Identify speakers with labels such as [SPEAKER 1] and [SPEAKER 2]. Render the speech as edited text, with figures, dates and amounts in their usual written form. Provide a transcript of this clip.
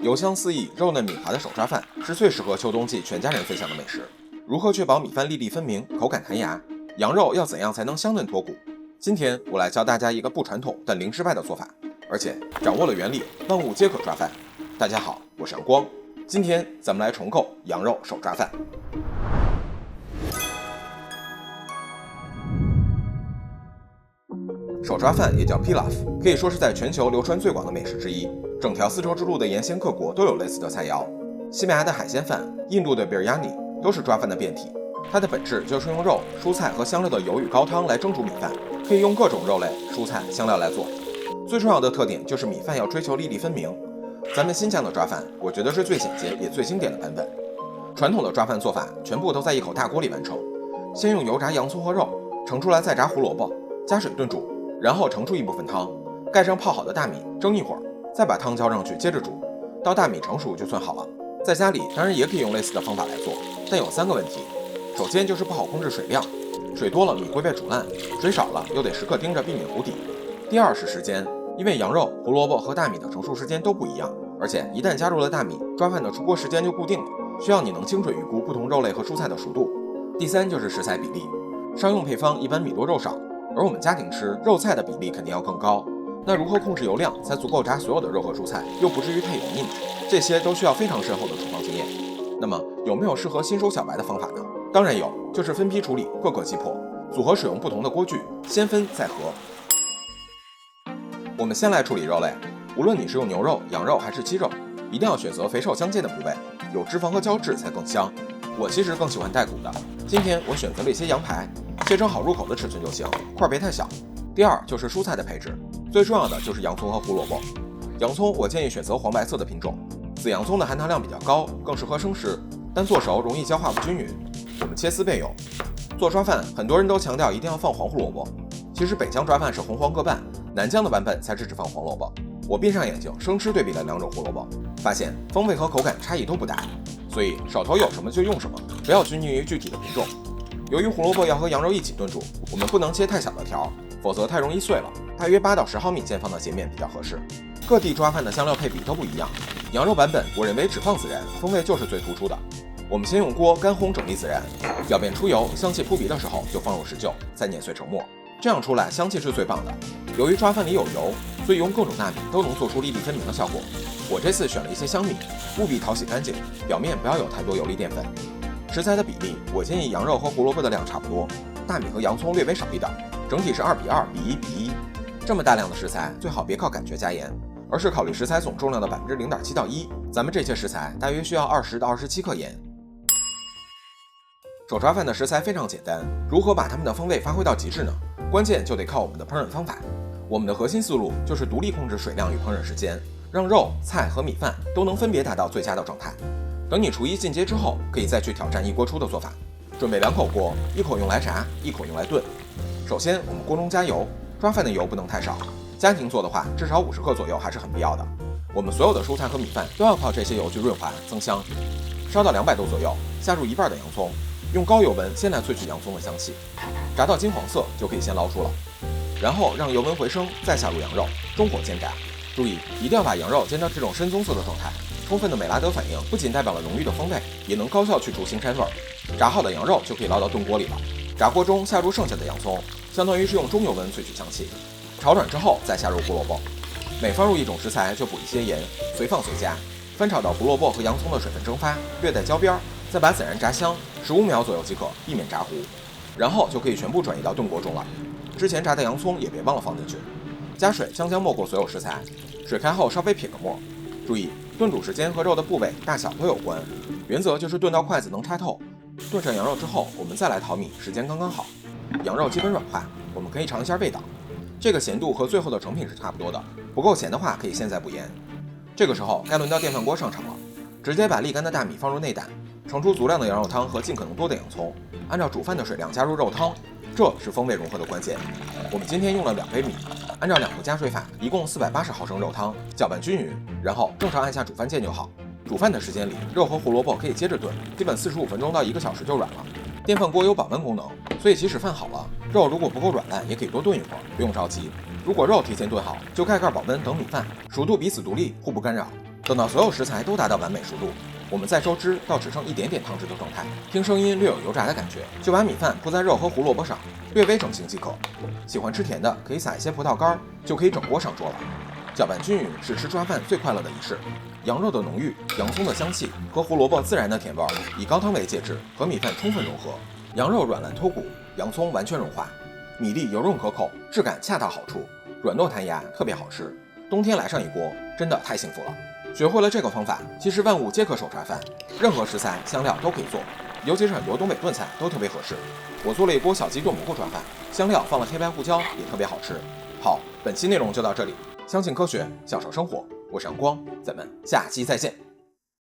[SPEAKER 1] 油香四溢、肉嫩米滑的手抓饭是最适合秋冬季全家人分享的美食。如何确保米饭粒粒分明、口感弹牙？羊肉要怎样才能香嫩脱骨？今天我来教大家一个不传统但零失败的做法，而且掌握了原理，万物皆可抓饭。大家好，我是阳光，今天咱们来重构羊肉手抓饭。手抓饭也叫 pilaf， 可以说是在全球流传最广的美食之一。整条丝绸之路的沿线各国都有类似的菜肴，西班牙的海鲜饭、印度的 biryani 都是抓饭的变体。它的本质就是用肉、蔬菜和香料的油与高汤来蒸煮米饭，可以用各种肉类、蔬菜、香料来做。最重要的特点就是米饭要追求粒粒分明。咱们新疆的抓饭，我觉得是最简洁也最经典的版本。传统的抓饭做法全部都在一口大锅里完成，先用油炸洋葱和肉，盛出来再炸胡萝卜，加水炖煮，然后盛出一部分汤，盖上泡好的大米，蒸一会儿，再把汤浇上去，接着煮，到大米成熟就算好了。在家里当然也可以用类似的方法来做，但有3个问题。首先就是不好控制水量，水多了米会被煮烂，水少了又得时刻盯着避免糊底。第二是时间，因为羊肉、胡萝卜和大米的成熟时间都不一样，而且一旦加入了大米，抓饭的出锅时间就固定了，需要你能精准预估不同肉类和蔬菜的熟度。第3就是食材比例，商用配方一般米多肉少，而我们家庭吃肉菜的比例肯定要更高。那如何控制油量才足够炸所有的肉和蔬菜，又不至于太油腻？这些都需要非常深厚的厨房经验。那么有没有适合新手小白的方法呢？当然有，就是分批处理，各个击破，组合使用不同的锅具，先分再合。我们先来处理肉类，无论你是用牛肉、羊肉还是鸡肉，一定要选择肥瘦相间的部位，有脂肪和胶质才更香。我其实更喜欢带骨的，今天我选择了一些羊排，切成好入口的尺寸就行，块别太小。第二就是蔬菜的配置，最重要的就是洋葱和胡萝卜。洋葱我建议选择黄白色的品种，紫洋葱的含糖量比较高，更适合生吃，但做熟容易焦化不均匀。我们切丝备用。做抓饭，很多人都强调一定要放黄胡萝卜，其实北疆抓饭是红黄各半，南疆的版本才是只放黄萝卜。我闭上眼睛生吃对比了2种胡萝卜，发现风味和口感差异都不大，所以手头有什么就用什么，不要拘泥于具体的品种。由于胡萝卜要和羊肉一起炖煮，我们不能切太小的条，否则太容易碎了，大约8到10毫米见方的截面比较合适。各地抓饭的香料配比都不一样，羊肉版本我认为只放孜然，风味就是最突出的。我们先用锅干烘整粒孜然，表面出油，香气扑鼻的时候就放入石臼，再碾碎成末，这样出来香气是最棒的。由于抓饭里有油，所以用各种大米都能做出粒粒分明的效果。我这次选了一些香米，务必淘洗干净，表面不要有太多油粒淀粉。食材的比例，我建议羊肉和胡萝卜的量差不多，大米和洋葱略微少一点，整体是2比2比1比1。这么大量的食材，最好别靠感觉加盐，而是考虑食材总重量的0.7%到1%。咱们这些食材大约需要20到27克盐。手抓饭的食材非常简单，如何把它们的风味发挥到极致呢？关键就得靠我们的烹饪方法。我们的核心思路就是独立控制水量与烹饪时间，让肉、菜和米饭都能分别达到最佳的状态。等你厨艺进阶之后，可以再去挑战一锅出的做法。准备2口锅，一口用来炸，一口用来炖。首先我们锅中加油，抓饭的油不能太少，家庭做的话至少50克左右还是很必要的。我们所有的蔬菜和米饭都要靠这些油去润滑增香。烧到200度左右，下入1半的洋葱，用高油温先来萃取洋葱的香气，炸到金黄色就可以先捞出了，然后让油温回升，再下入羊肉，中火煎炸。注意一定要把羊肉煎到这种深棕色的状态，充分的美拉德反应不仅代表了浓郁的风味，也能高效去除腥膻味儿。炸好的羊肉就可以捞到炖锅里了，炸锅中下入剩下的洋葱，相当于是用中油温萃取香气。炒软之后再下入胡萝卜，每放入一种食材就补一些盐，随放随加，翻炒到胡萝卜和洋葱的水分蒸发，略带焦边，再把孜然炸香，15秒左右即可，避免炸糊。然后就可以全部转移到炖锅中了。之前炸的洋葱也别忘了放进去。加水将将没过所有食材，水开后稍微撇个沫。注意炖煮时间和肉的部位大小都有关，原则就是炖到筷子能插透。炖上羊肉之后，我们再来淘米，时间刚刚好。羊肉基本软化，我们可以尝一下味道。这个咸度和最后的成品是差不多的，不够咸的话可以现在补盐。这个时候该轮到电饭锅上场了，直接把沥干的大米放入内胆，盛出足量的羊肉汤和尽可能多的洋葱，按照煮饭的水量加入肉汤，这是风味融合的关键。我们今天用了2杯米，按照2步加水法，一共480毫升肉汤，搅拌均匀，然后正常按下煮饭键就好。煮饭的时间里，肉和胡萝卜可以接着炖，基本45分钟到1个小时就软了。电饭锅有保温功能，所以即使饭好了，肉如果不够软烂，也可以多炖一会儿，不用着急。如果肉提前炖好，就盖盖保温等米饭，熟度彼此独立，互不干扰。等到所有食材都达到完美熟度，我们再收汁到只剩一点点汤汁的状态，听声音略有油炸的感觉，就把米饭铺在肉和胡萝卜上，略微整形即可。喜欢吃甜的可以撒一些葡萄干，就可以整锅上桌了。搅拌均匀是吃抓饭最快乐的仪式。羊肉的浓郁、洋葱的香气和胡萝卜自然的甜味以高汤为介质，和米饭充分融合。羊肉软烂脱骨，洋葱完全融化，米粒油润可口，质感恰到好处，软糯弹牙，特别好吃。冬天来上一锅，真的太幸福了。学会了这个方法，其实万物皆可手抓饭，任何食材香料都可以做，尤其是很多东北炖菜都特别合适。我做了一锅小鸡炖蘑菇抓饭，香料放了黑白胡椒，也特别好吃。好，本期内容就到这里，相信科学，享受生活，我是阳光，咱们下期再见。